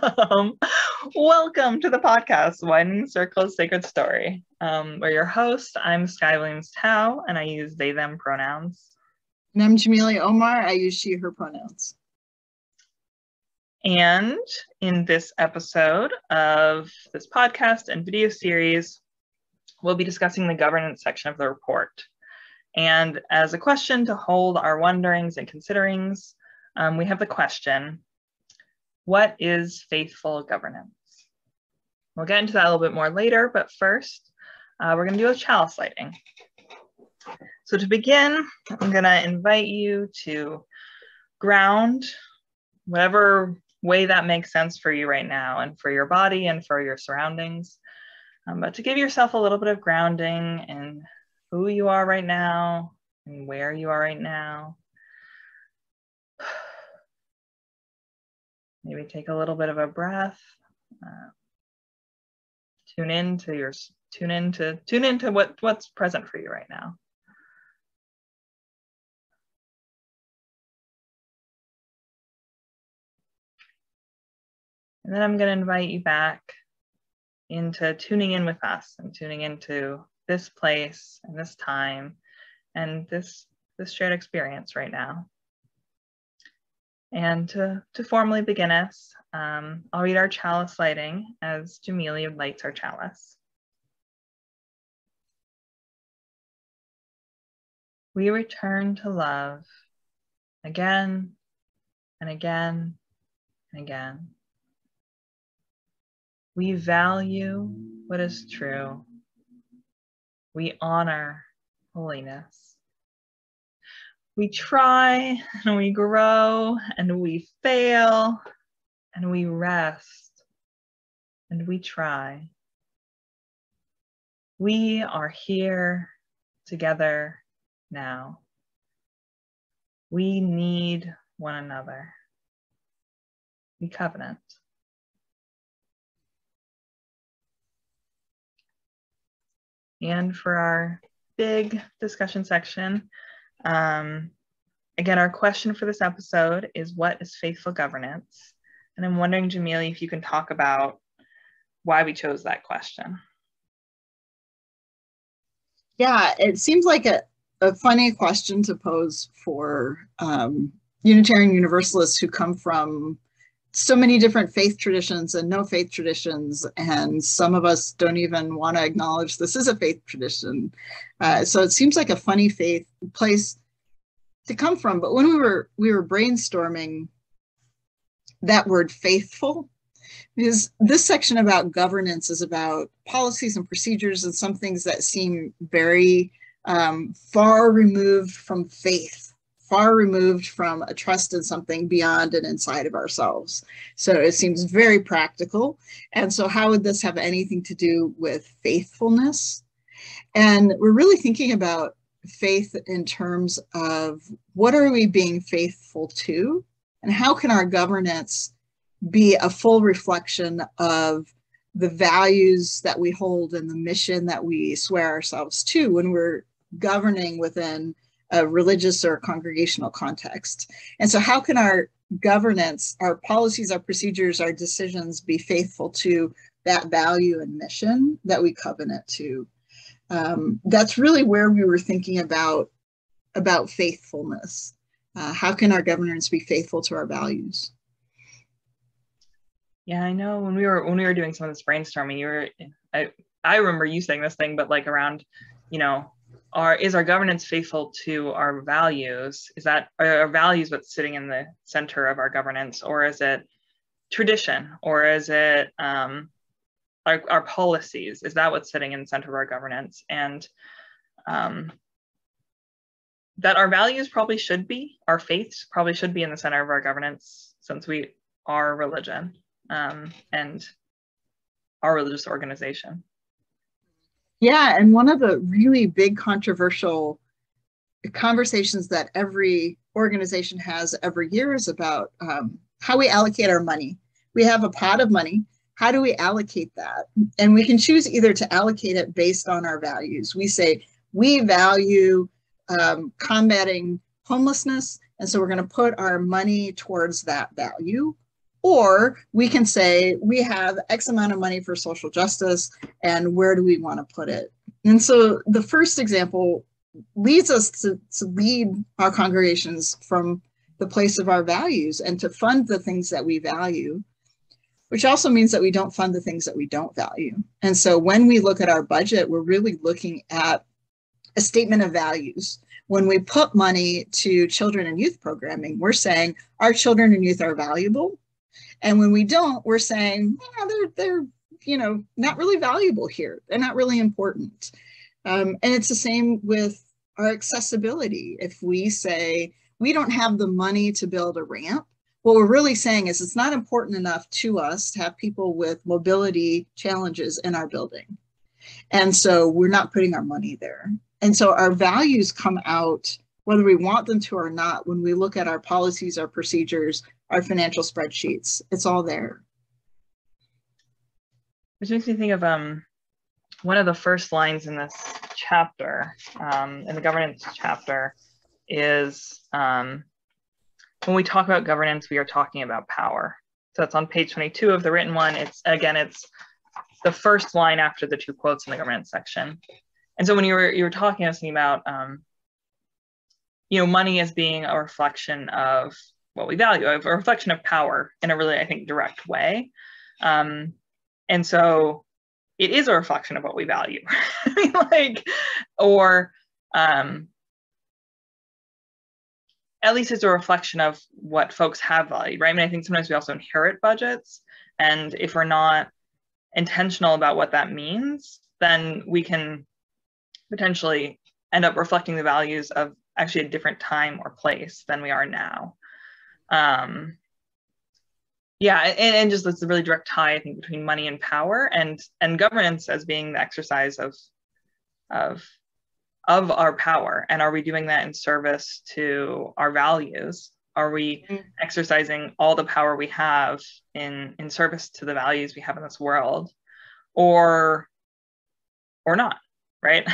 Um, Welcome to the podcast, Widening Circles Sacred Story. We're your host. I'm Sky Williams Tao, and I use they, them pronouns. And I'm Jamelia Omar. I use she, her pronouns. And in this episode of this podcast and video series, we'll be discussing the governance section of the report. And as a question to hold our wonderings and considerings, we have the question, what is faithful governance? We'll get into that a little bit more later, but first, we're going to do a chalice lighting. So to begin, I'm going to invite you to ground whatever way that makes sense for you right now and for your body and for your surroundings. But to give yourself a little bit of grounding in who you are right now and where you are right now. Maybe take a little bit of a breath. Tune into what's present for you right now. And then I'm going to invite you back into tuning in with us and tuning into this place and this time and this shared experience right now. And to formally begin us, I'll read our chalice lighting as Jamelia lights our chalice. We return to love again and again and again. We value what is true. We honor holiness. We try and we grow and we fail and we rest and we try. We are here together now. We need one another. We covenant. And for our big discussion section, again, our question for this episode is, what is faithful governance? And I'm wondering, Jamelia, if you can talk about why we chose that question. Yeah, it seems like a funny question to pose for Unitarian Universalists who come from so many different faith traditions and no faith traditions, and some of us don't even want to acknowledge this is a faith tradition. So it seems like a funny faith place to come from. But when we were brainstorming that word faithful, because this section about governance is about policies and procedures and some things that seem very far removed from faith, far removed from a trust in something beyond and inside of ourselves. So it seems very practical. And so how would this have anything to do with faithfulness? And we're really thinking about faith in terms of what are we being faithful to? And how can our governance be a full reflection of the values that we hold and the mission that we swear ourselves to when we're governing within a religious or congregational context? And so how can our governance, our policies, our procedures, our decisions be faithful to that value and mission that we covenant to? That's really where we were thinking about faithfulness. How can our governance be faithful to our values? Yeah, I know when we were doing some of this brainstorming, I remember you saying this thing, but like around, is our governance faithful to our values? Are our values what's sitting in the center of our governance, or is it tradition, or is it our policies? Is that what's sitting in the center of our governance? And that our values probably should be, our faiths probably should be in the center of our governance, since we are religion and our religious organization. Yeah, and one of the really big controversial conversations that every organization has every year is about how we allocate our money. We have a pot of money. How do we allocate that? And we can choose either to allocate it based on our values. We say we value combating homelessness, and so we're going to put our money towards that value. Or we can say we have X amount of money for social justice, and where do we want to put it? And so the first example leads us to lead our congregations from the place of our values and to fund the things that we value, which also means that we don't fund the things that we don't value. And so when we look at our budget, we're really looking at a statement of values. When we put money to children and youth programming, we're saying our children and youth are valuable. And when we don't, we're saying, yeah, they're not really valuable here. They're not really important. And it's the same with our accessibility. If we say we don't have the money to build a ramp, what we're really saying is it's not important enough to us to have people with mobility challenges in our building. And so we're not putting our money there. And so our values come out, whether we want them to or not, when we look at our policies, our procedures, our financial spreadsheets. It's all there. Which makes me think of one of the first lines in this chapter, in the governance chapter, is when we talk about governance, we are talking about power. So it's on page 22 of the written one. It's the first line after the two quotes in the governance section. And so when you were talking, I was thinking about money as being a reflection of what we value, a reflection of power in a really, I think, direct way. And so it is a reflection of what we value. At least it's a reflection of what folks have valued, right? I mean, I think sometimes we also inherit budgets, and if we're not intentional about what that means, then we can potentially end up reflecting the values of actually a different time or place than we are now. And just that's a really direct tie, I think, between money and power, and governance as being the exercise of our power. And are we doing that in service to our values? Are we exercising all the power we have in service to the values we have in this world, or not, right?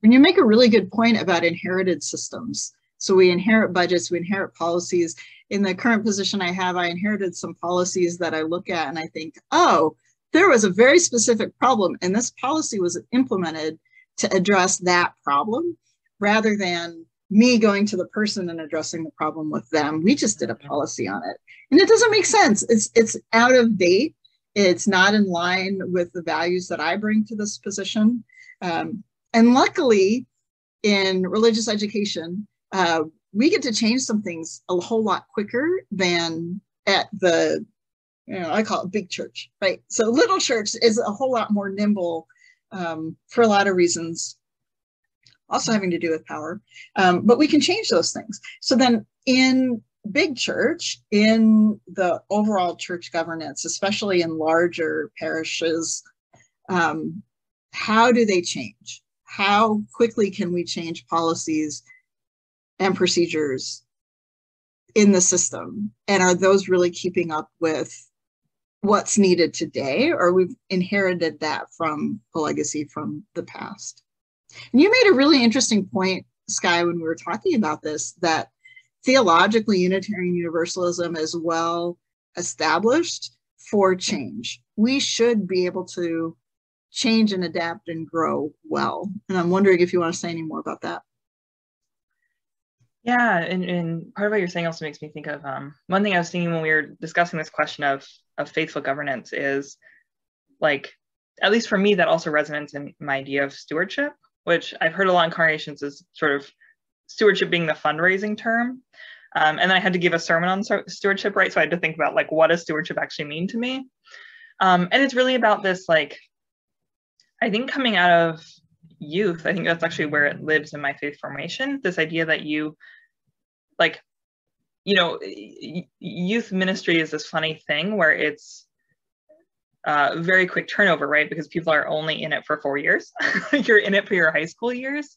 And you make a really good point about inherited systems. So we inherit budgets, we inherit policies. In the current position I have, I inherited some policies that I look at and I think, oh, there was a very specific problem, and this policy was implemented to address that problem, rather than me going to the person and addressing the problem with them. We just did a policy on it. And it doesn't make sense. It's out of date. It's not in line with the values that I bring to this position. And luckily, in religious education, we get to change some things a whole lot quicker than at the, I call it big church, right? So little church is a whole lot more nimble for a lot of reasons, also having to do with power, but we can change those things. So then in big church, in the overall church governance, especially in larger parishes, how do they change? How quickly can we change policies and procedures in the system? And are those really keeping up with what's needed today, or we've inherited that from a legacy from the past? And you made a really interesting point, Skye, when we were talking about this, that theologically Unitarian Universalism is well established for change. We should be able to change and adapt and grow well. And I'm wondering if you want to say any more about that. Yeah, and part of what you're saying also makes me think of one thing I was thinking when we were discussing this question of faithful governance is, like, at least for me, that also resonates in my idea of stewardship, which I've heard a lot in congregations is sort of stewardship being the fundraising term. And then I had to give a sermon on stewardship, right? So I had to think about, like, what does stewardship actually mean to me? And it's really about this, like, I think coming out of youth, I think that's actually where it lives in my faith formation, this idea that you, like, youth ministry is this funny thing where it's very quick turnover, right? Because people are only in it for 4 years. You're in it for your high school years.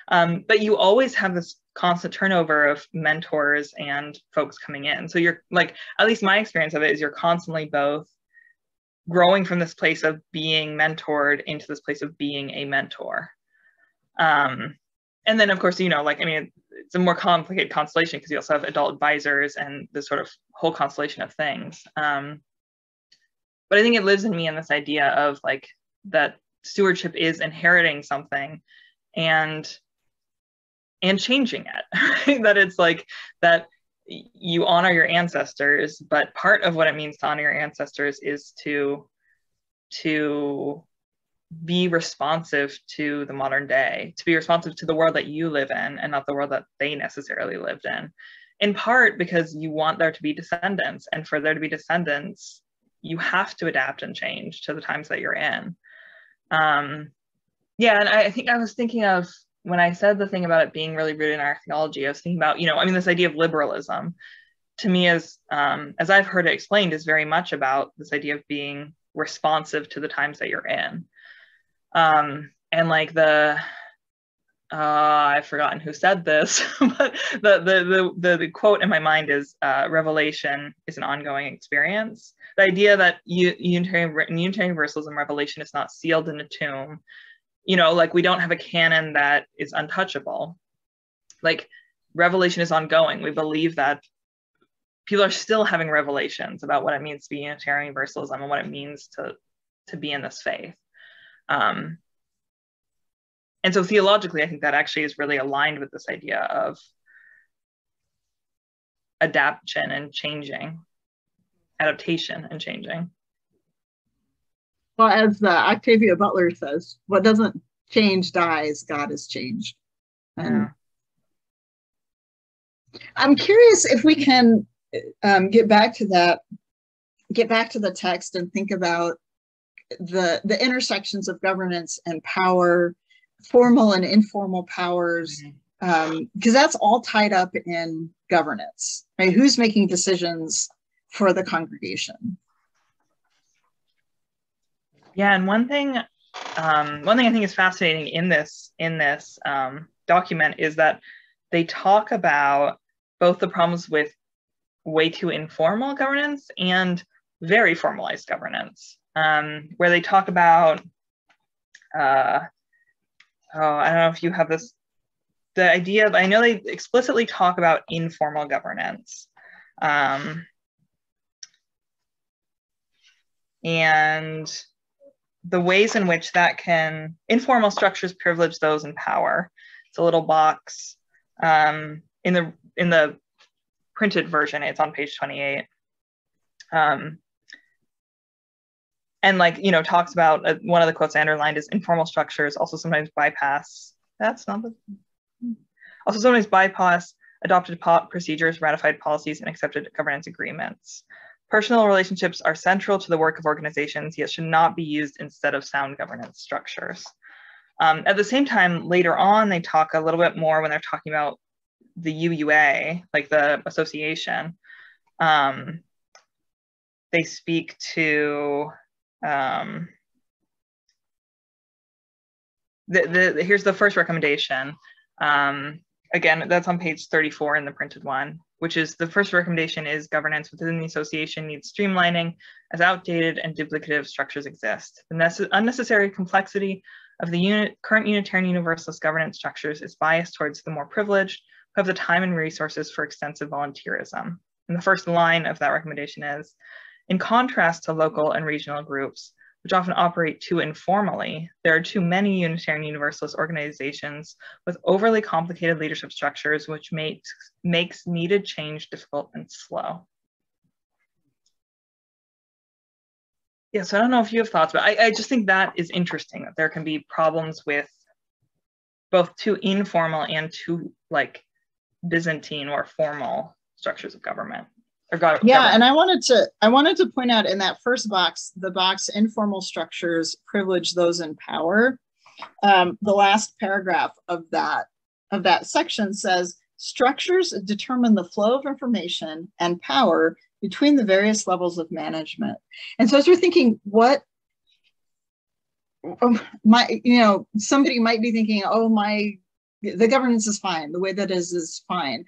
But you always have this constant turnover of mentors and folks coming in. So you're, like, at least my experience of it is you're constantly both growing from this place of being mentored into this place of being a mentor. And then, of course, it's a more complicated constellation because you also have adult advisors and this sort of whole constellation of things. But I think it lives in me in this idea of like that stewardship is inheriting something and changing it, right? That it's like that you honor your ancestors, but part of what it means to honor your ancestors is to be responsive to the modern day, to be responsive to the world that you live in and not the world that they necessarily lived in part because you want there to be descendants, and for there to be descendants, you have to adapt and change to the times that you're in. Yeah, and I think I was thinking of, when I said the thing about it being really rooted in our theology, I was thinking about, this idea of liberalism, to me, as I've heard it explained, is very much about this idea of being responsive to the times that you're in. And like I've forgotten who said this, but the quote in my mind is, revelation is an ongoing experience. The idea that Unitarian Universalism revelation is not sealed in a tomb, like we don't have a canon that is untouchable. Like revelation is ongoing. We believe that people are still having revelations about what it means to be Unitarian Universalism and what it means to be in this faith. And so theologically, I think that actually is really aligned with this idea of adaptation and changing. Well, as Octavia Butler says, what doesn't change dies, God is changed. And I'm curious if we can get back to the text and think about the intersections of governance and power, formal and informal powers, because that's all tied up in governance, right? Who's making decisions for the congregation? Yeah, and one thing I think is fascinating in this document is that they talk about both the problems with way too informal governance and very formalized governance, where they talk about, I don't know if you have this, the idea of, I know they explicitly talk about informal governance, and the ways in which that informal structures privilege those in power. It's a little box in the printed version. It's on page 28. And talks about, one of the quotes I underlined is, informal structures also sometimes bypass adopted procedures, ratified policies, and accepted governance agreements. Personal relationships are central to the work of organizations, yet should not be used instead of sound governance structures. At the same time, later on, they talk a little bit more when they're talking about the UUA, like the association. They speak to, here's the first recommendation. Again, that's on page 34 in the printed one, which is, the first recommendation is governance within the association needs streamlining as outdated and duplicative structures exist. The unnecessary complexity of the current Unitarian Universalist governance structures is biased towards the more privileged who have the time and resources for extensive volunteerism. And the first line of that recommendation is, in contrast to local and regional groups, which often operate too informally, there are too many Unitarian Universalist organizations with overly complicated leadership structures, which makes needed change difficult and slow. Yeah, so I don't know if you have thoughts, but I just think that is interesting, that there can be problems with both too informal and too Byzantine or formal structures of government. Yeah, and I wanted to point out in that first box, the box informal structures privilege those in power. The last paragraph of that section says, structures determine the flow of information and power between the various levels of management. And so as we're thinking, somebody might be thinking, the governance is fine, the way that is fine,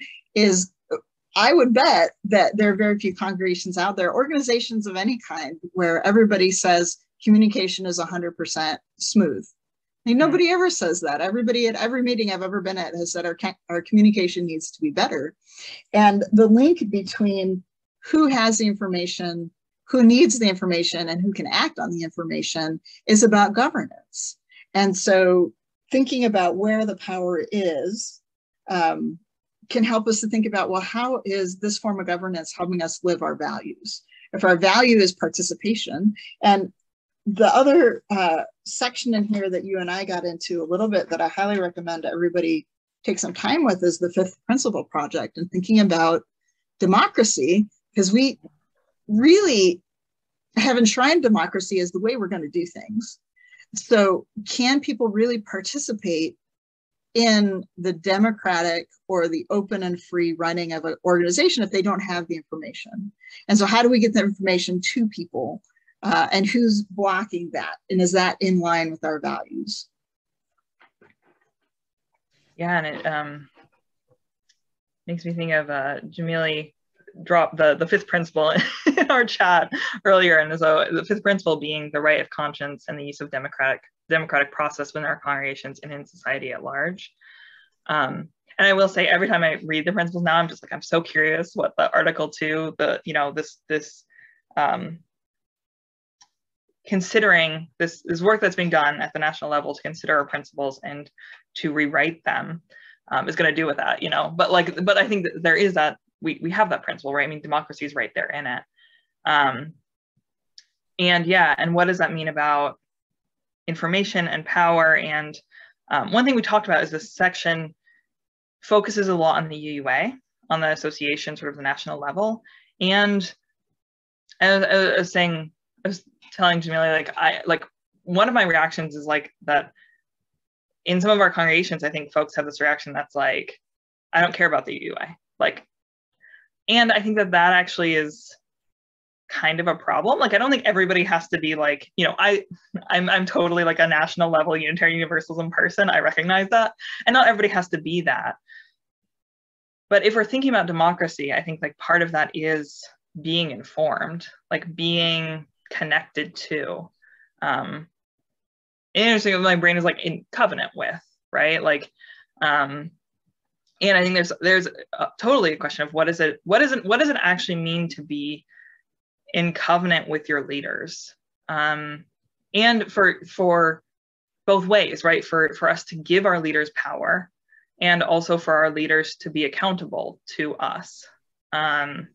I would bet that there are very few congregations out there, organizations of any kind, where everybody says communication is 100% smooth. And nobody ever says that. Everybody at every meeting I've ever been at has said our communication needs to be better. And the link between who has the information, who needs the information, and who can act on the information is about governance. And so thinking about where the power is can help us to think about, well, how is this form of governance helping us live our values? If our value is participation, and the other section in here that you and I got into a little bit that I highly recommend everybody take some time with is the Fifth Principle Project, and thinking about democracy, because we really have enshrined democracy as the way we're going to do things. So can people really participate in the democratic or the open and free running of an organization if they don't have the information? And so how do we get the information to people? And who's blocking that? And is that in line with our values? Yeah, and it makes me think of Jamili dropped the fifth principle in our chat earlier. And so the fifth principle being the right of conscience and the use of democratic process within our congregations and in society at large. And I will say, every time I read the principles now, I'm just like, I'm so curious what the Article 2, this considering this work that's being done at the national level to consider our principles and to rewrite them is going to do with that, But I think that there is that we have that principle, right? I mean, democracy is right there in it. And what does that mean about information and power? And one thing we talked about is this section focuses a lot on the UUA, on the association, sort of the national level. And I was telling Jamili, one of my reactions is that in some of our congregations, I think folks have this reaction that's like, I don't care about the UUA. And I think that actually is kind of a problem. I don't think everybody has to be I'm totally a national level Unitarian Universalism person. I recognize that. And not everybody has to be that. But if we're thinking about democracy, I think part of that is being informed, being connected to. Interesting, my brain is in covenant with, right? And I think there's totally a question of what does it actually mean to be in covenant with your leaders, and for both ways, right? For us to give our leaders power, and also for our leaders to be accountable to us. And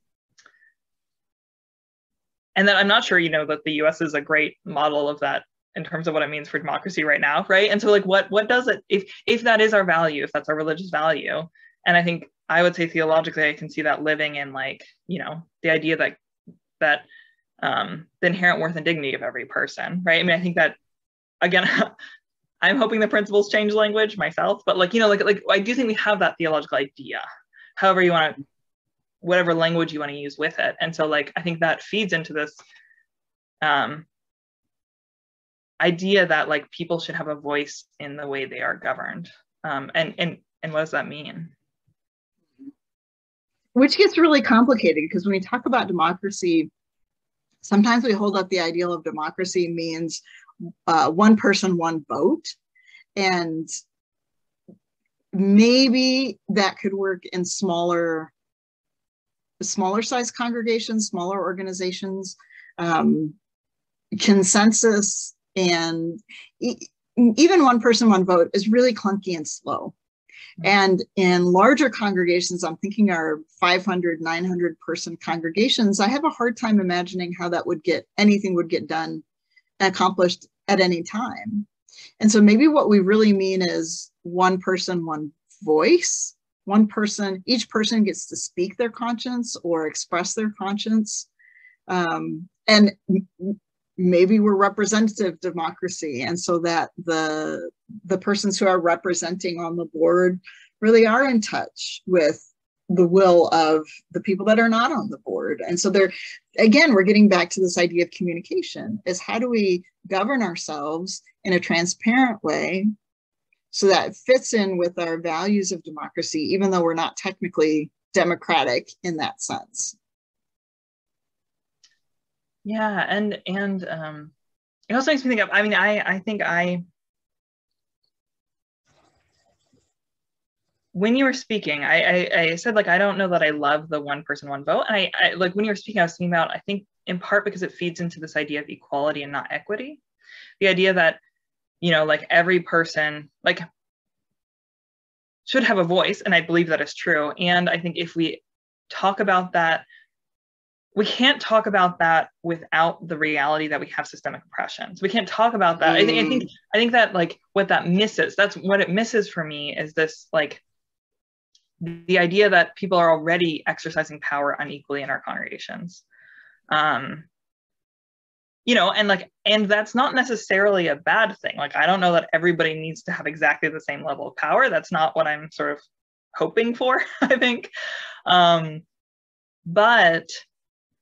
then I'm not sure, that the U.S. is a great model of that in terms of what it means for democracy right now, right? And so what does it, if that is our value, if that's our religious value, and I think I would say theologically, I can see that living in the idea that the inherent worth and dignity of every person, right? I mean, I think that, again, I'm hoping the principles change language myself, but I do think we have that theological idea, however you want to, whatever language you want to use with it. And so I think that feeds into this idea that people should have a voice in the way they are governed. And what does that mean? Which gets really complicated, because when we talk about democracy, sometimes we hold up the ideal of democracy means one person, one vote. And maybe that could work in smaller size congregations, smaller organizations. Consensus and even one person, one vote is really clunky and slow. And in larger congregations, I'm thinking our 500, 900 person congregations, I have a hard time imagining how anything would get done and accomplished at any time. And so maybe what we really mean is one person, one voice. Each person gets to speak their conscience or express their conscience. And maybe we're representative democracy. And so that the persons who are representing on the board really are in touch with the will of the people that are not on the board. And so we're getting back to this idea of communication, is how do we govern ourselves in a transparent way so that it fits in with our values of democracy, even though we're not technically democratic in that sense. Yeah, and it also makes me think of, I mean, I think I when you were speaking, I said, like, I don't know that I love the one person, one vote. And I like, when you were speaking, I was thinking about, I think in part because it feeds into this idea of equality and not equity. The idea that, you know, like every person, like, should have a voice. And I believe that is true. And I think if we talk about that, we can't talk about that without the reality that we have systemic oppression. So we can't talk about that. I think that, like, what that misses, that's what it misses for me, is this, like, the idea that people are already exercising power unequally in our congregations. You know, and like, and that's not necessarily a bad thing. Like, I don't know that everybody needs to have exactly the same level of power. That's not what I'm sort of hoping for, I think. But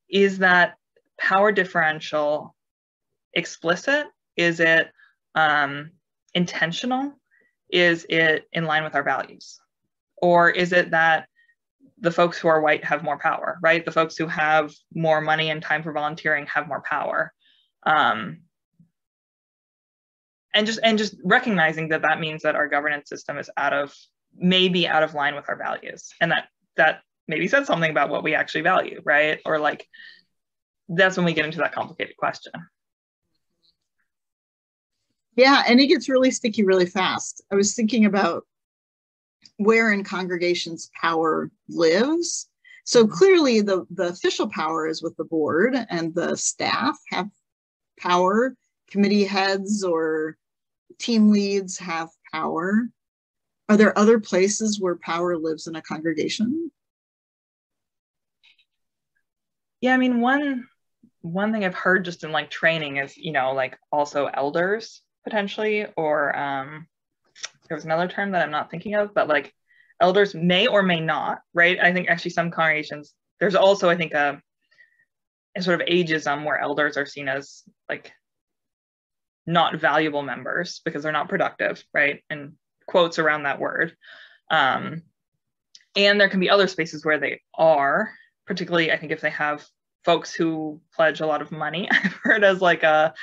is that power differential explicit? Is it intentional? Is it in line with our values? Or is it that the folks who are white have more power, right? The folks who have more money and time for volunteering have more power. And just recognizing that that means that our governance system is maybe out of line with our values, and that maybe says something about what we actually value, right? Or, like, that's when we get into that complicated question. Yeah, and it gets really sticky really fast. I was thinking about where in congregations power lives. So clearly the official power is with the board, and the staff have power. Committee heads or team leads have power. Are there other places where power lives in a congregation? Yeah, I mean, one thing I've heard just in, like, training is, you know, like, also elders potentially, or there was another term that I'm not thinking of, but, like, elders may or may not, right? I think actually some congregations, there's also, I think, a sort of ageism where elders are seen as, like, not valuable members because they're not productive, right? And quotes around that word. And there can be other spaces where they are, particularly, I think, if they have folks who pledge a lot of money. I've heard as, like, a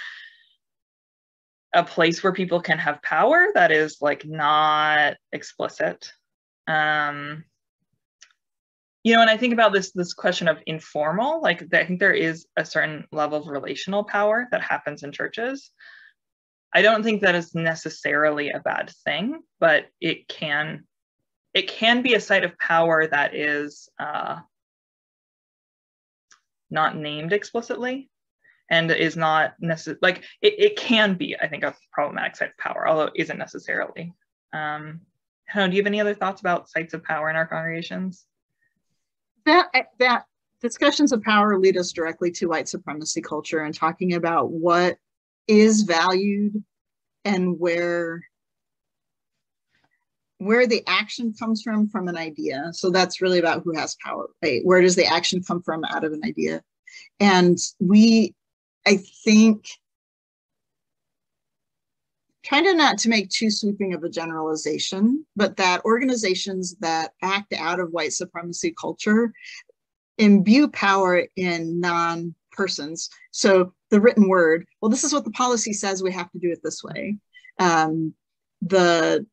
place where people can have power that is, like, not explicit. You know, and I think about this question of informal, like, I think there is a certain level of relational power that happens in churches. I don't think that is necessarily a bad thing, but it can be a site of power that is not named explicitly, and is not necessarily, like, it can be, I think, a problematic site of power, although it isn't necessarily. I don't know, do you have any other thoughts about sites of power in our congregations? That discussions of power lead us directly to white supremacy culture and talking about what is valued and where the action comes from an idea. So that's really about who has power, right? Where does the action come from out of an idea? And I think, trying not to make too sweeping of a generalization, but that organizations that act out of white supremacy culture imbue power in non-persons. So the written word, well, this is what the policy says, we have to do it this way. The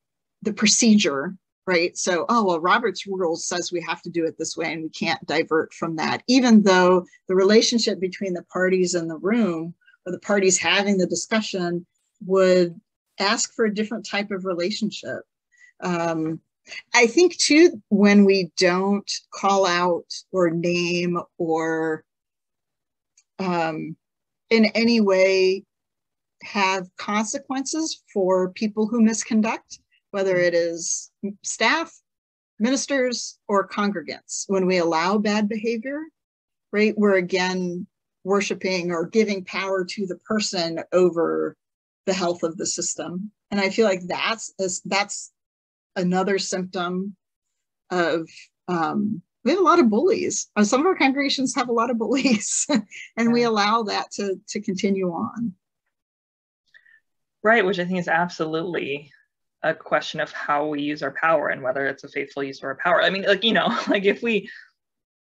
procedure, right? So, oh, well, Robert's rules says we have to do it this way and we can't divert from that, even though the relationship between the parties in the room, or the parties having the discussion, would ask for a different type of relationship. I think too, when we don't call out or name or in any way have consequences for people who misconduct, whether it is staff, ministers, or congregants, when we allow bad behavior, right, we're again worshiping or giving power to the person over the health of the system. And I feel like that's another symptom of, we have a lot of bullies. Some of our congregations have a lot of bullies, and we allow that to continue on. Right, which I think is absolutely a question of how we use our power and whether it's a faithful use of our power. I mean, like, you know, like, if we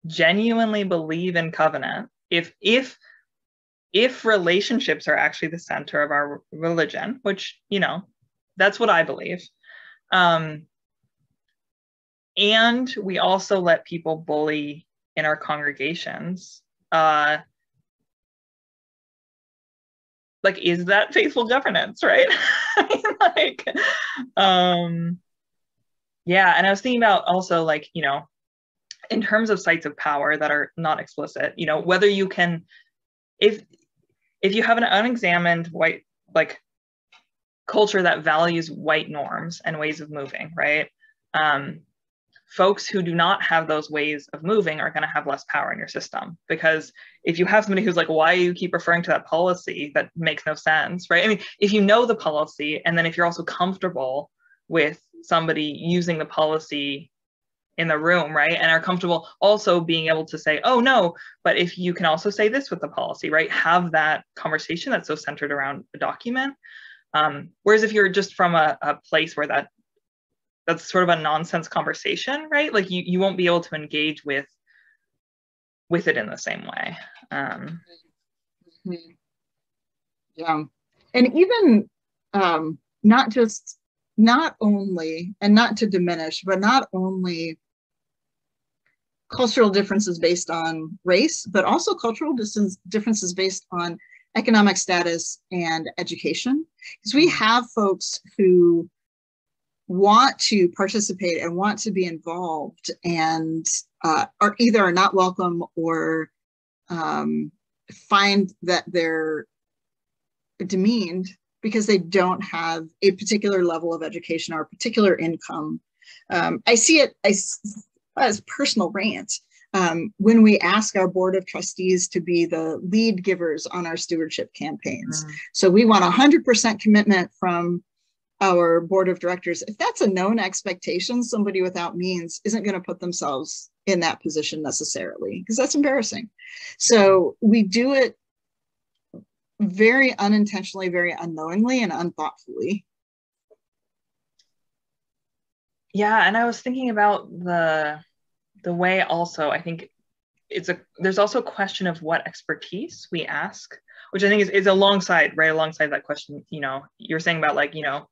genuinely believe in covenant, if relationships are actually the center of our religion, which, you know, that's what I believe, And we also let people bully in our congregations. Like, is that faithful governance, right? Like, yeah, and I was thinking about also, like, you know, in terms of sites of power that are not explicit, you know, whether you can, if you have an unexamined white, like, culture that values white norms and ways of moving, right? Folks who do not have those ways of moving are going to have less power in your system, because if you have somebody who's like, why do you keep referring to that policy that makes no sense, right? I mean, if you know the policy, and then if you're also comfortable with somebody using the policy in the room, right, and are comfortable also being able to say, oh no, but if you can also say this with the policy, right, have that conversation that's so centered around a document. Whereas if you're just from a place where that's sort of a nonsense conversation, right? Like you won't be able to engage with it in the same way. Yeah, and even not only, and not to diminish, but not only cultural differences based on race, but also cultural differences based on economic status and education. Because we have folks who want to participate and want to be involved, and are either not welcome or find that they're demeaned because they don't have a particular level of education or a particular income. I see it as personal rant when we ask our board of trustees to be the lead givers on our stewardship campaigns. So we want 100% commitment from our board of directors. If that's a known expectation, somebody without means isn't going to put themselves in that position necessarily, because that's embarrassing. So we do it very unintentionally, very unknowingly, and unthoughtfully. Yeah, and I was thinking about the way also, I think there's also a question of what expertise we ask, which I think is alongside that question, you know, you're saying about, like, you know,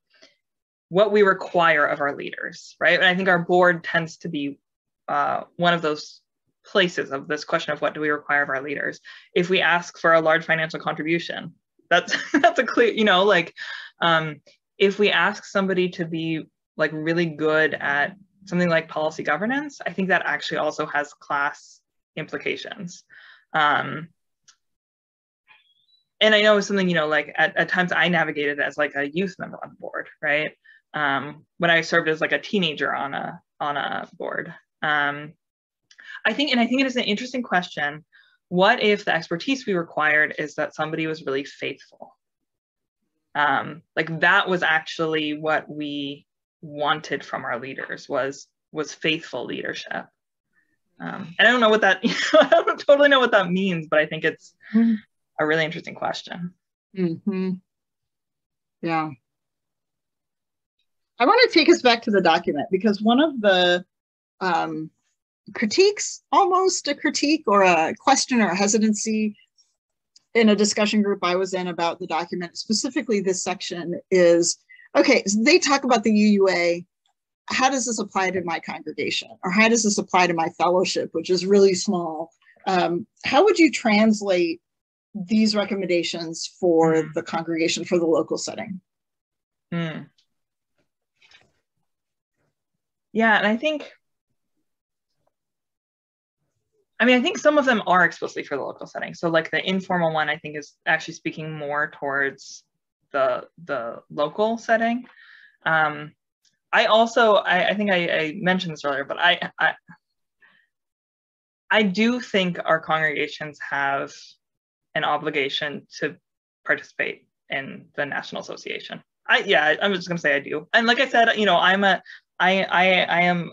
what we require of our leaders, right? And I think our board tends to be one of those places of this question of what do we require of our leaders. If we ask for a large financial contribution, that's a clear, you know, like, if we ask somebody to be like really good at something like policy governance, I think that actually also has class implications. And I know it's something, you know, like at times I navigated as like a youth member on the board, right? When I served as like a teenager on a board. I think it is an interesting question. What if the expertise we required is that somebody was really faithful? Like that was actually what we wanted from our leaders, was faithful leadership. And I don't know what that, I don't totally know what that means, but I think it's a really interesting question. Mm-hmm. Yeah. I want to take us back to the document, because one of the critiques, almost a critique or a question or a hesitancy in a discussion group I was in about the document, specifically this section, is, okay, so they talk about the UUA. How does this apply to my congregation? Or how does this apply to my fellowship, which is really small? How would you translate these recommendations for the congregation, for the local setting? Yeah, and I think some of them are explicitly for the local setting. So like the informal one, I think, is actually speaking more towards the local setting. I think I mentioned this earlier, but I do think our congregations have an obligation to participate in the National Association. I'm just gonna say I do. And like I said, you know, I am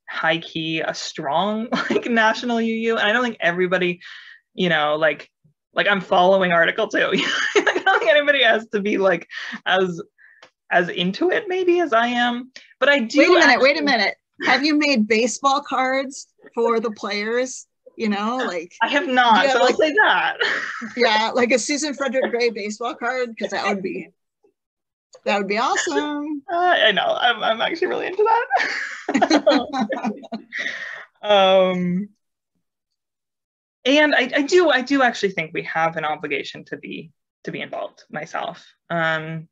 high key a strong like national UU, and I don't think everybody, you know, like I'm following Article 2. Like, I don't think anybody has to be like as into it maybe as I am, but I do. Wait a minute. Have you made baseball cards for the players? You know, like, I have not, so I'll say that. Yeah, like a Susan Frederick Gray baseball card, because that would be That would be awesome. I know. I'm actually really into that. And I do actually think we have an obligation to be involved myself. And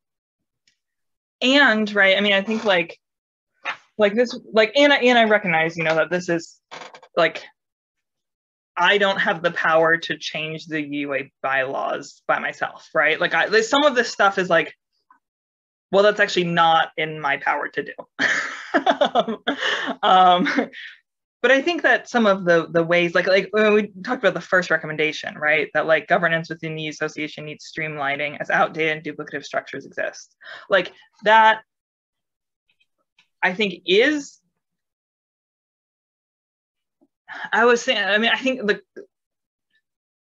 right, I mean, I think like this, like, and I recognize, that this is like, I don't have the power to change the UA bylaws by myself, right? Like, some of this stuff is like, well, that's actually not in my power to do. But I think that some of the ways, like when we talked about the first recommendation, right, that like governance within the association needs streamlining as outdated and duplicative structures exist. Like that, I think is, I think it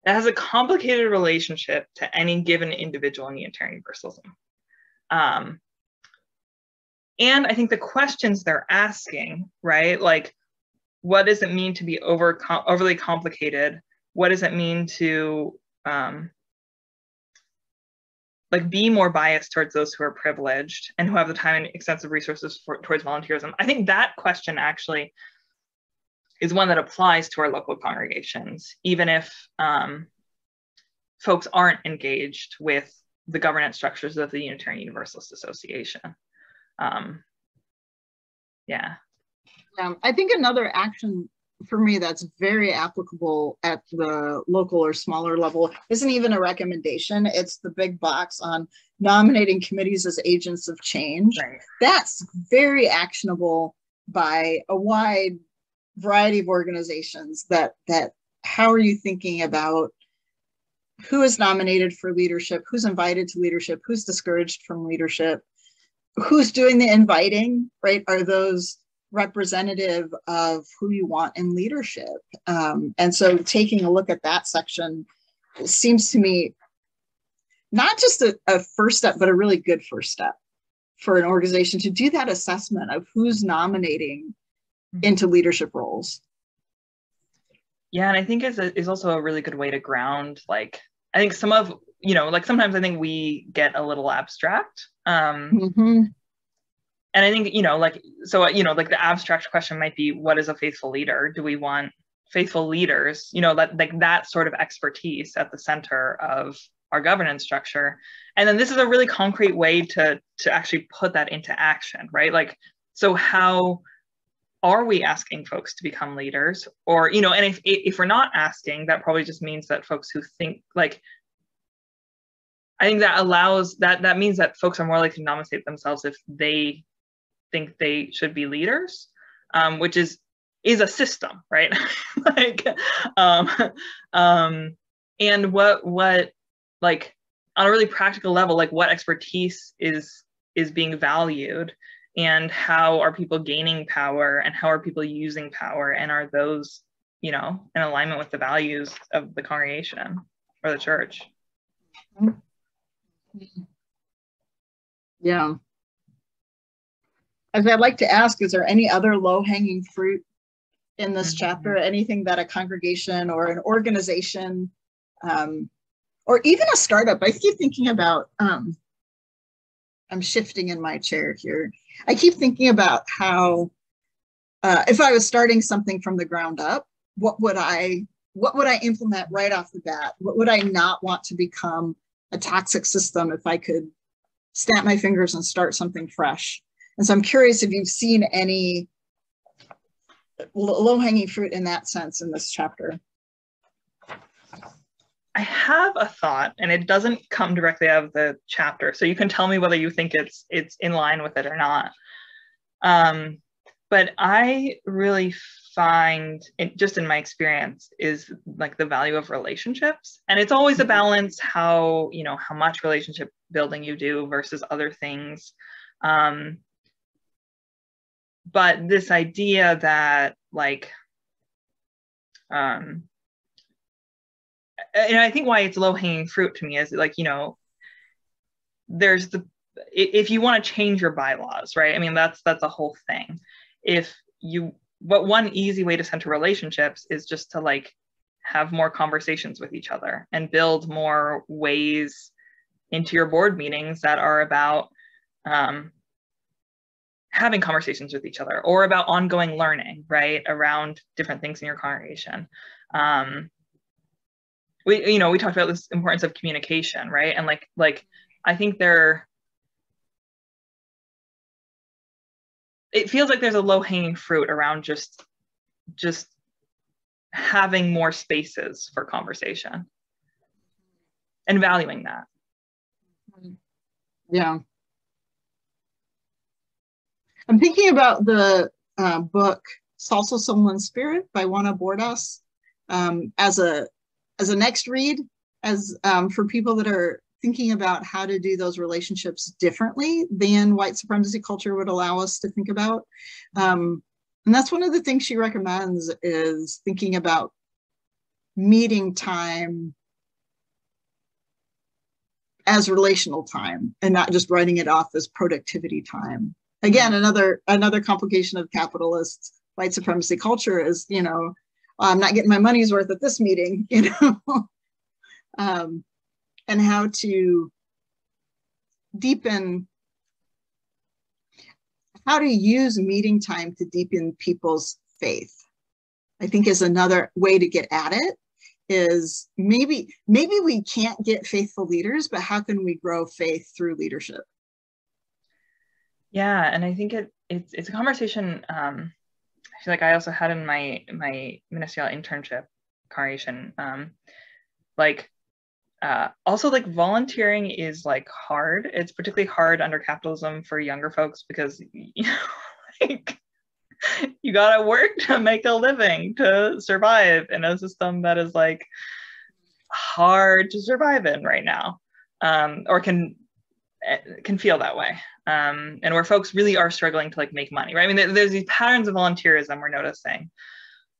has a complicated relationship to any given individual in Unitarian Universalism. And I think the questions they're asking, right, like, what does it mean to be overly complicated? What does it mean to like be more biased towards those who are privileged and who have the time and extensive resources towards volunteerism? I think that question actually is one that applies to our local congregations, even if folks aren't engaged with the governance structures of the Unitarian Universalist Association. Yeah. I think another action for me that's very applicable at the local or smaller level isn't even a recommendation. It's the big box on nominating committees as agents of change. Right. That's very actionable by a wide variety of organizations. That how are you thinking about who is nominated for leadership, who's invited to leadership, who's discouraged from leadership, who's doing the inviting, right? Are those representative of who you want in leadership? And so taking a look at that section seems to me not just a first step, but a really good first step for an organization to do that assessment of who's nominating into leadership roles. Yeah, and I think is also a really good way to ground, like, I think some of, like sometimes I think we get a little abstract. And I think, like, so, like the abstract question might be, what is a faithful leader? Do we want faithful leaders, that sort of expertise at the center of our governance structure? And then this is a really concrete way to actually put that into action, right? Like, so how are we asking folks to become leaders? Or, and if we're not asking, that probably just means that folks who think, like, I think that allows, that means that folks are more likely to nominate themselves if they think they should be leaders, which is a system, right? Like, and what, like, on a really practical level, like, what expertise is being valued, and how are people gaining power, and how are people using power, and are those, in alignment with the values of the congregation or the church? Yeah. As I'd like to ask, is there any other low-hanging fruit in this chapter? Anything that a congregation or an organization, or even a startup? I keep thinking about, I'm shifting in my chair here. I keep thinking about how, if I was starting something from the ground up, what would I implement right off the bat? What would I not want to become a toxic system if I could snap my fingers and start something fresh? And so I'm curious if you've seen any low-hanging fruit in that sense in this chapter. I have a thought, and it doesn't come directly out of the chapter, so you can tell me whether you think it's in line with it or not. But I really find, just in my experience, is like the value of relationships. And it's always a balance how much relationship building you do versus other things. But this idea that, like, and I think why it's low-hanging fruit to me is, like, there's if you want to change your bylaws, right? I mean, that's a whole thing. But one easy way to center relationships is just to, like, have more conversations with each other and build more ways into your board meetings that are about having conversations with each other, or about ongoing learning, right, around different things in your congregation. We talked about this importance of communication, right? And like I think it feels like there's a low-hanging fruit around just having more spaces for conversation and valuing that. Yeah. I'm thinking about the book Salsa Someone's Spirit by Juana Bordas as a next read, as for people that are thinking about how to do those relationships differently than white supremacy culture would allow us to think about. And that's one of the things she recommends, is thinking about meeting time as relational time and not just writing it off as productivity time. Again, another complication of capitalist white supremacy culture is, I'm not getting my money's worth at this meeting, and how to use meeting time to deepen people's faith, I think, is another way to get at it. Is maybe we can't get faithful leaders, but how can we grow faith through leadership? Yeah, and I think it's a conversation I feel like I also had in my ministerial internship congregation. Also, like, volunteering is like hard. It's particularly hard under capitalism for younger folks because like you gotta work to make a living, to survive in a system that is like hard to survive in right now, or can feel that way, and where folks really are struggling to like make money, right? I mean, there's these patterns of volunteerism we're noticing,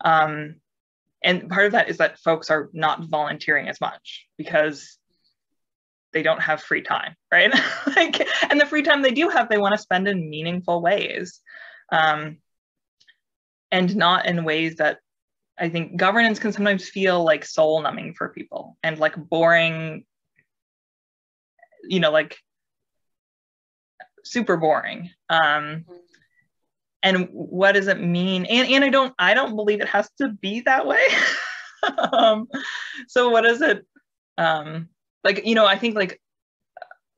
and part of that is that folks are not volunteering as much because they don't have free time, right? And the free time they do have, they want to spend in meaningful ways, and not in ways that I think governance can sometimes feel like soul numbing for people and like boring, like super boring. And what does it mean? And I don't believe it has to be that way. So what is it? I think like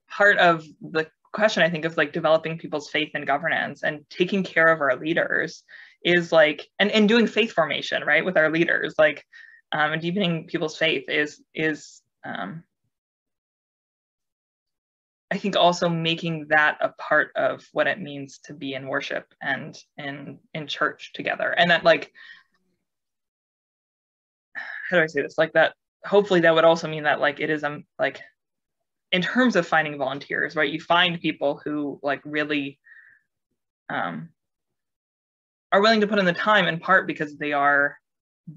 part of the question, I think, of like developing people's faith in governance and taking care of our leaders is like, and doing faith formation, right, with our leaders, like, and deepening people's faith is I think also making that a part of what it means to be in worship and in church together. And that, like, how do I say this? Like, that hopefully that would also mean that like it is like, in terms of finding volunteers, right? You find people who like really are willing to put in the time, in part because they are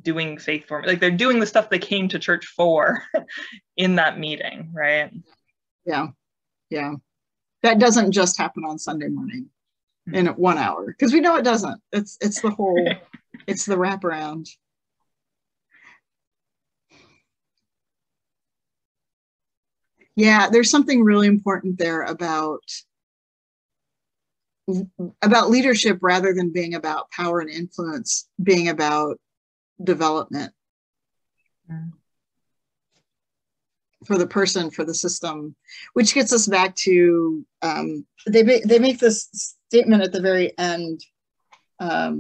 doing faith formation, like they're doing the stuff they came to church for in that meeting, right? Yeah. That doesn't just happen on Sunday morning in 1 hour, because we know it doesn't. It's the whole, it's the wraparound. Yeah, there's something really important there about leadership, rather than being about power and influence, being about development for the person, for the system, which gets us back to, they make this statement at the very end of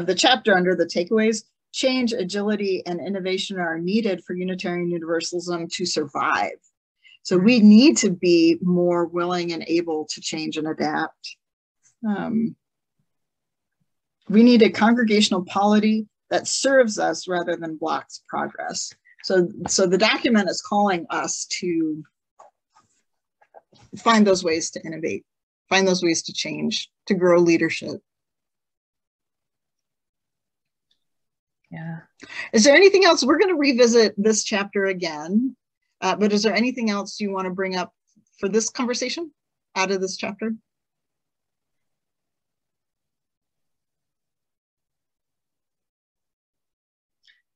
the chapter under the takeaways: change, agility, and innovation are needed for Unitarian Universalism to survive. So we need to be more willing and able to change and adapt. We need a congregational polity that serves us rather than blocks progress. So the document is calling us to find those ways to innovate, find those ways to change, to grow leadership. Yeah. Is there anything else? We're going to revisit this chapter again, but is there anything else you want to bring up for this conversation out of this chapter?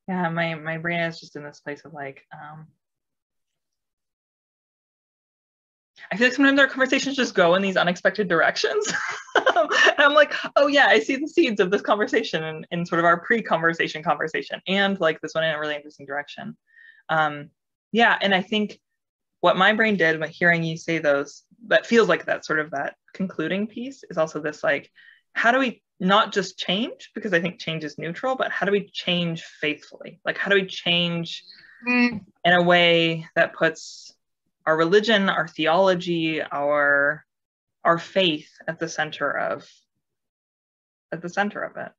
Yeah, my brain is just in this place of like, I feel like sometimes our conversations just go in these unexpected directions. And I'm like, oh yeah, I see the seeds of this conversation in sort of our pre-conversation and like this one in a really interesting direction. Yeah, and I think what my brain did when hearing you say those, that feels like that sort of that concluding piece is also this like, how do we not just change, because I think change is neutral, but how do we change faithfully? Like, how do we change in a way that puts our religion, our theology, our faith at the center of it?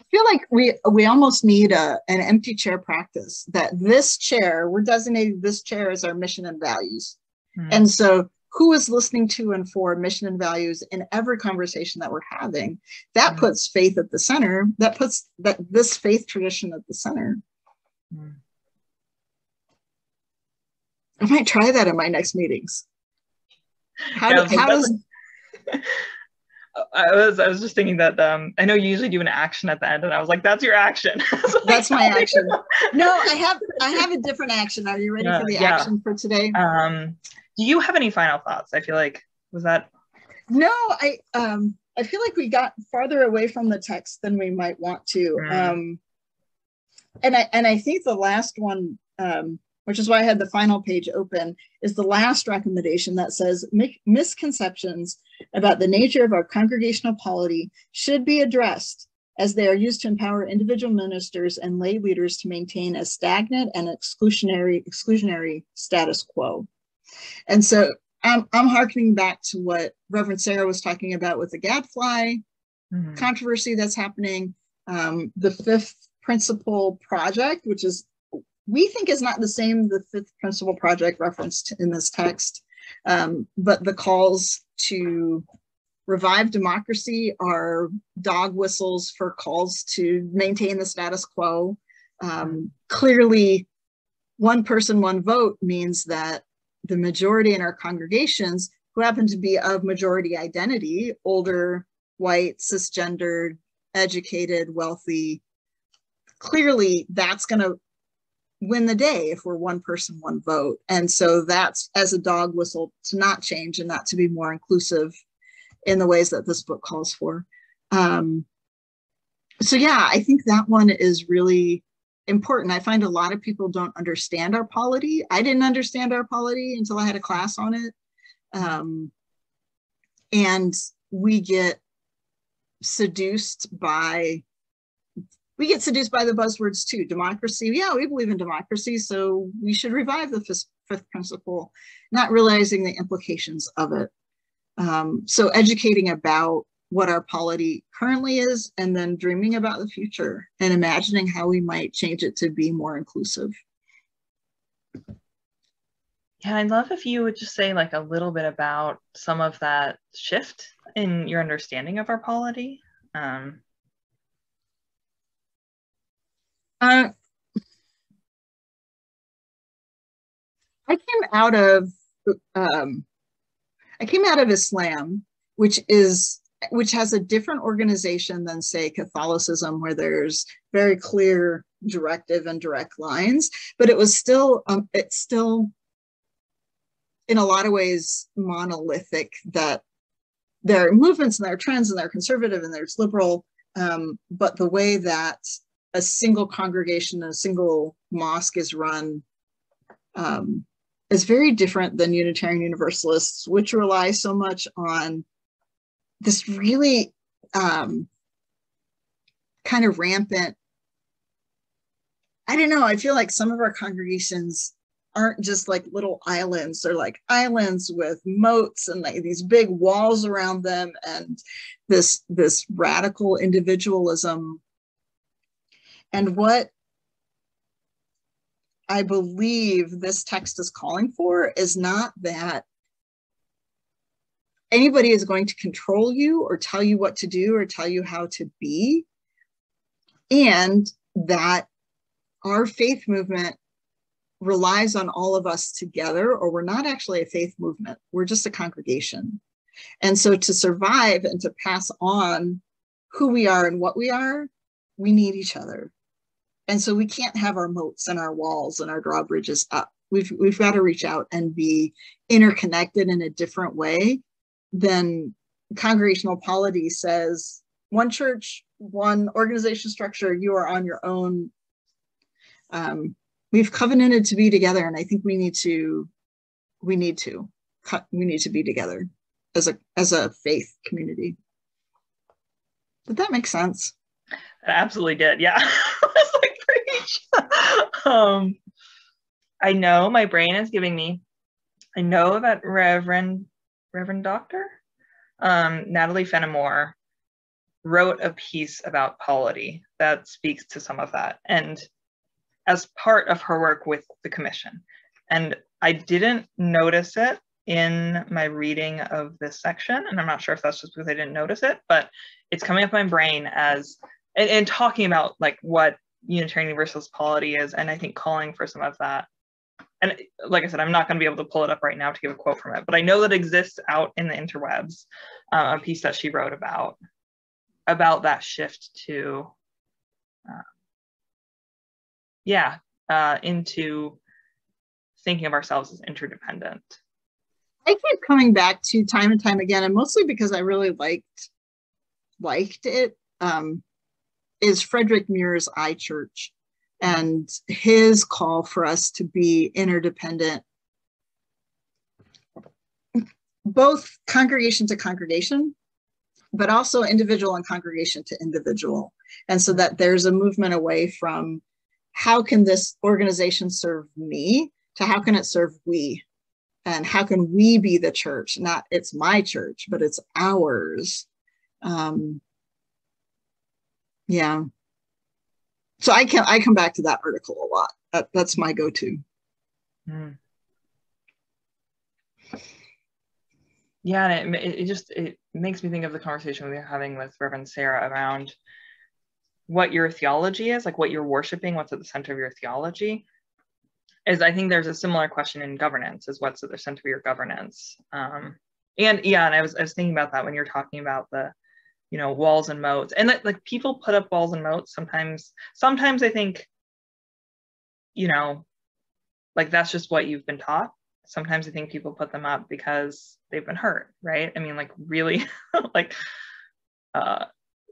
I feel like we almost need an empty chair practice, that this chair, we're designating this chair as our mission and values. Mm-hmm. And so who is listening to and for mission and values in every conversation that we're having? That mm-hmm. puts faith at the center. That puts this faith tradition at the center. Mm-hmm. I might try that in my next meetings. I was just thinking that I know you usually do an action at the end, and I was like, that's your action. So that's my action. No, I have a different action. Are you ready for the action for today? Do you have any final thoughts? I feel like, was that? No, I feel like we got farther away from the text than we might want to. And I think the last one, which is why I had the final page open, is the last recommendation that says misconceptions about the nature of our congregational polity should be addressed, as they are used to empower individual ministers and lay leaders to maintain a stagnant and exclusionary status quo. And so I'm hearkening back to what Reverend Sarah was talking about with the gadfly mm-hmm. controversy that's happening, the Fifth Principle Project, which is we think is not the same, the Fifth Principle Project referenced in this text, but the calls to revive democracy are dog whistles for calls to maintain the status quo. Clearly, one person, one vote means that the majority in our congregations, who happen to be of majority identity, older, white, cisgendered, educated, wealthy, clearly that's going to win the day if we're one person, one vote. And so that's as a dog whistle to not change and not to be more inclusive in the ways that this book calls for. So yeah, I think that one is really important. I find a lot of people don't understand our polity. I didn't understand our polity until I had a class on it. And we get seduced by the buzzwords too. Democracy, yeah, we believe in democracy, so we should revive the fifth principle, not realizing the implications of it. So educating about what our polity currently is, and then dreaming about the future and imagining how we might change it to be more inclusive. Yeah, I'd love if you would just say like a little bit about some of that shift in your understanding of our polity. I came out of Islam, which has a different organization than, say, Catholicism, where there's very clear directive and direct lines, but it's still in a lot of ways monolithic, that there are movements and there are trends and they're conservative and there's liberal, but the way that a single congregation, a single mosque is run is very different than Unitarian Universalists, which rely so much on this really kind of rampant, I don't know, I feel like some of our congregations aren't just like little islands. They're like islands with moats and like these big walls around them, and this radical individualism. And what I believe this text is calling for is not that anybody is going to control you or tell you what to do or tell you how to be, and that our faith movement relies on all of us together, or we're not actually a faith movement. We're just a congregation. And so to survive and to pass on who we are and what we are, we need each other. And so we can't have our moats and our walls and our drawbridges up. we've got to reach out and be interconnected in a different way than congregational polity says. One church, one organization structure, you are on your own. We've covenanted to be together, and I think we need to be together as a faith community. Did that make sense? That absolutely did. Yeah. I was like, preach. I know my brain is giving me, I know that Reverend Dr. Natalie Fenimore wrote a piece about polity that speaks to some of that, and as part of her work with the commission. And I didn't notice it in my reading of this section, and I'm not sure if that's just because I didn't notice it, but it's coming up in my brain as, and talking about like what Unitarian Universalist polity is, and I think calling for some of that. And like I said, I'm not going to be able to pull it up right now to give a quote from it, but I know that it exists out in the interwebs, a piece that she wrote about that shift to, into thinking of ourselves as interdependent. I keep coming back to time and time again, and mostly because I really liked it, is Frederick Muir's iChurch and his call for us to be interdependent, both congregation to congregation, but also individual and congregation to individual. And so that there's a movement away from how can this organization serve me to how can it serve we? And how can we be the church? Not it's my church, but it's ours. Yeah. So I come back to that article a lot. That's my go-to. Mm. Yeah, and it makes me think of the conversation we were having with Reverend Sarah around what your theology is, like what you're worshiping, what's at the center of your theology. Is I think there's a similar question in governance, is what's at the center of your governance. And I was thinking about that when you're talking about the, walls and moats, and like people put up walls and moats sometimes I think, like that's just what you've been taught. Sometimes I think people put them up because they've been hurt, right? I mean, like really, like,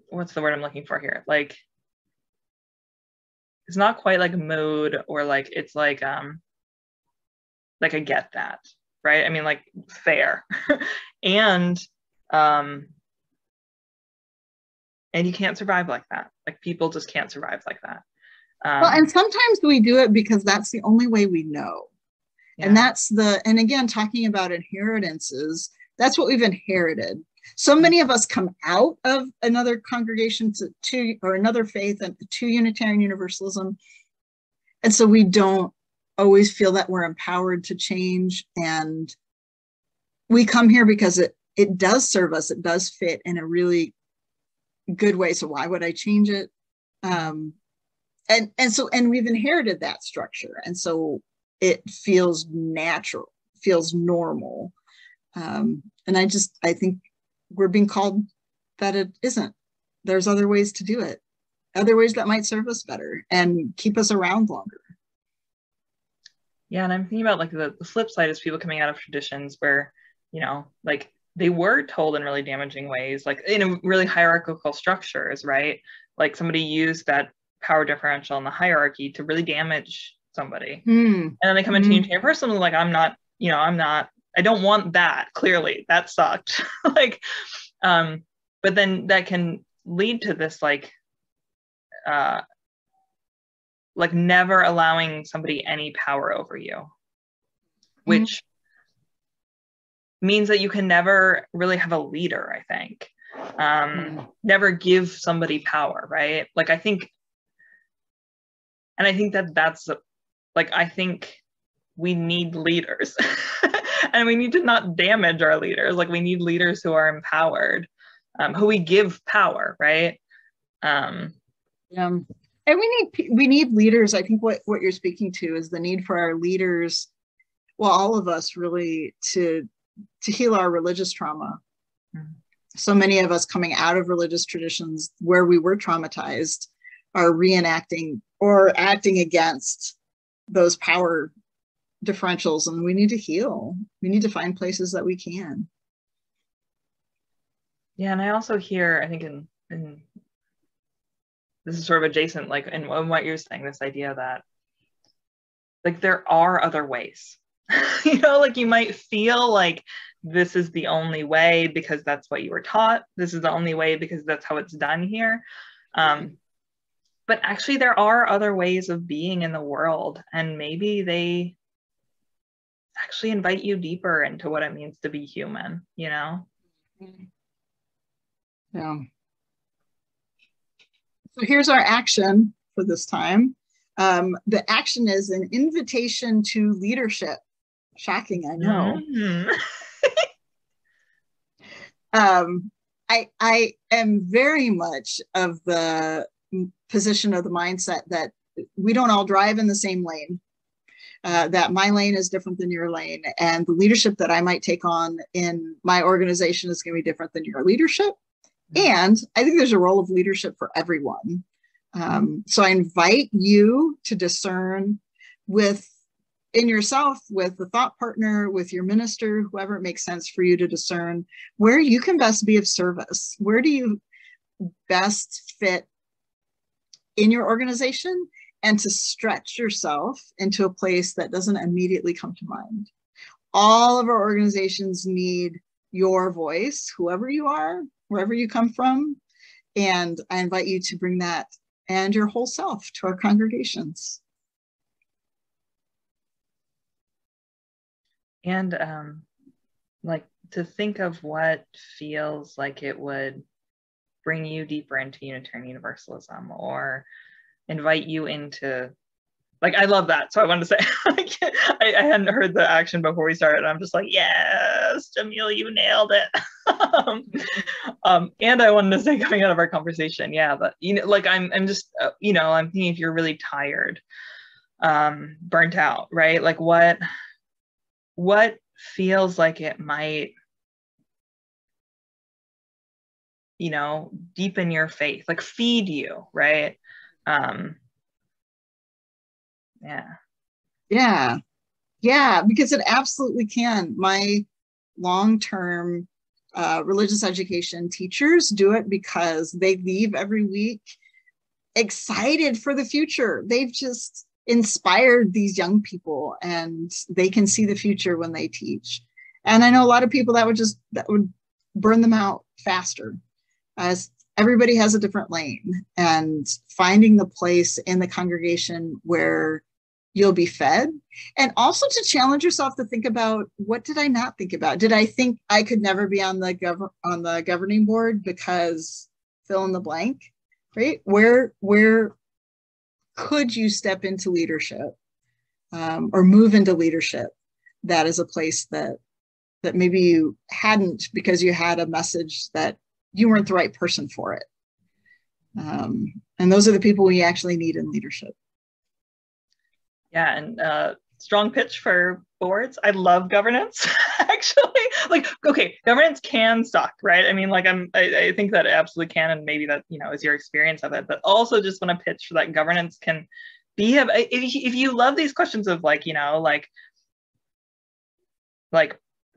what's the word I'm looking for here? Like, it's not quite like a mood, or like, it's like I get that, right? I mean, like fair. And you can't survive like that. Like people just can't survive like that. Well, and sometimes we do it because that's the only way we know. Yeah. And again, talking about inheritances, that's what we've inherited. So many of us come out of another congregation or another faith and to Unitarian Universalism. And so we don't always feel that we're empowered to change. And we come here because it does serve us. It does fit in a really good way. So why would I change it? And we've inherited that structure. And so it feels natural, feels normal. And I think we're being called that it isn't. There's other ways to do it, other ways that might serve us better and keep us around longer. Yeah, and I'm thinking about like the flip side is people coming out of traditions where, like they were told in really damaging ways, like in a really hierarchical structures, right? Like somebody used that power differential in the hierarchy to really damage somebody. And then they come into Unitarian Universalism like, I don't want that. Clearly that sucked. Like, but then that can lead to this like never allowing somebody any power over you, which means that you can never really have a leader, I think. Never give somebody power, right? Like I think that's like, I think we need leaders and we need to not damage our leaders. Like we need leaders who are empowered, who we give power, right? And we need leaders. I think what you're speaking to is the need for our leaders, well, all of us really to heal our religious trauma. So many of us coming out of religious traditions where we were traumatized are reenacting or acting against those power differentials, and we need to heal. We need to find places that we can. Yeah, and I also hear, I think in this is sort of adjacent, like in what you're saying, this idea that like there are other ways. You know, like you might feel like this is the only way because that's what you were taught. This is the only way because that's how it's done here. But actually there are other ways of being in the world, and maybe they actually invite you deeper into what it means to be human, you know? Yeah. So here's our action for this time. The action is an invitation to leadership. Shocking, I know. I am very much of the position of the mindset that we don't all drive in the same lane, that my lane is different than your lane, and the leadership that I might take on in my organization is going to be different than your leadership. And I think there's a role of leadership for everyone. So I invite you to discern in yourself, with the thought partner, with your minister, whoever it makes sense for you to discern where you can best be of service. Where do you best fit in your organization, and to stretch yourself into a place that doesn't immediately come to mind. All of our organizations need your voice, whoever you are, wherever you come from. And I invite you to bring that and your whole self to our congregations. And like to think of what feels like it would bring you deeper into Unitarian Universalism, or invite you into, like, I love that. So I wanted to say, I hadn't heard the action before we started. I'm just like, yes, Jamil, you nailed it. And I wanted to say, coming out of our conversation, yeah, but you know, like I'm just, you know, I'm thinking if you're really tired, burnt out, right? Like what feels like it might, you know, deepen your faith, like feed you, right? Yeah, because it absolutely can. My long-term religious education teachers do it because they leave every week excited for the future. They've just inspired these young people, and they can see the future when they teach. And I know a lot of people that would burn them out faster, as everybody has a different lane, and finding the place in the congregation where you'll be fed, and also to challenge yourself to think about, what did I not think about? Did I think I could never be on the governing board because fill in the blank, right? Where could you step into leadership, or move into leadership? That is a place that maybe you hadn't, because you had a message that you weren't the right person for it. And those are the people we actually need in leadership. Yeah, and strong pitch for boards. I love governance, actually. Like, okay, governance can suck, right? I mean, like I think that it absolutely can, and maybe that, you know, is your experience of it. But also just want to pitch for that governance can be, if you love these questions of, like, you know, like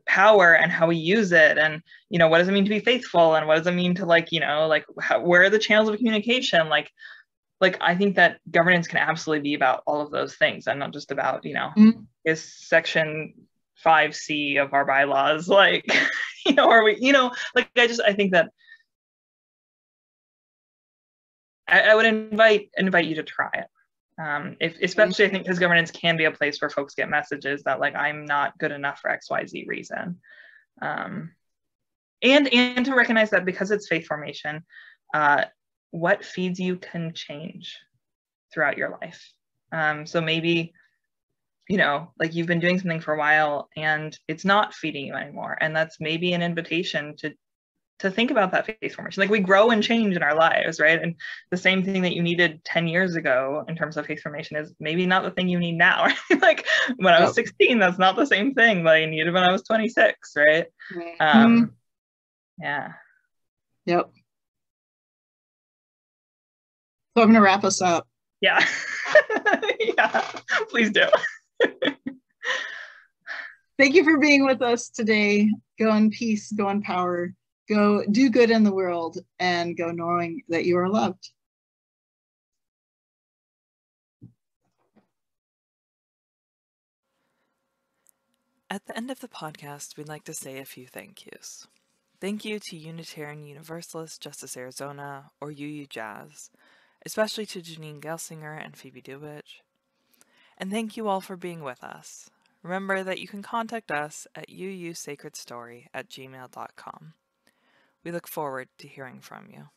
power and how we use it, and, you know, what does it mean to be faithful, and what does it mean to, like, you know, like where are the channels of communication, like I think that governance can absolutely be about all of those things, and not just about, you know, is section 5C of our bylaws, like, you know, are we, you know, like, I think that I would invite you to try it. Especially I think because governance can be a place where folks get messages that, like, I'm not good enough for XYZ reason. And to recognize that because it's faith formation, what feeds you can change throughout your life. So maybe, you know, like you've been doing something for a while and it's not feeding you anymore. And that's maybe an invitation to think about that faith formation. Like, we grow and change in our lives, right? And the same thing that you needed 10 years ago in terms of faith formation is maybe not the thing you need now. Like, when I was 16, that's not the same thing that I needed when I was 26, right? Yeah. Yep. So I'm going to wrap us up. Yeah. Yeah, please do. Thank you for being with us today. Go in peace, go in power, go do good in the world, and go knowing that you are loved. At the end of the podcast, we'd like to say a few thank yous. Thank you to Unitarian Universalist Justice Arizona, or UU Jazz, especially to Janine Gelsinger and Phoebe Dubich. And thank you all for being with us. Remember that you can contact us at uusacredstory@gmail.com. We look forward to hearing from you.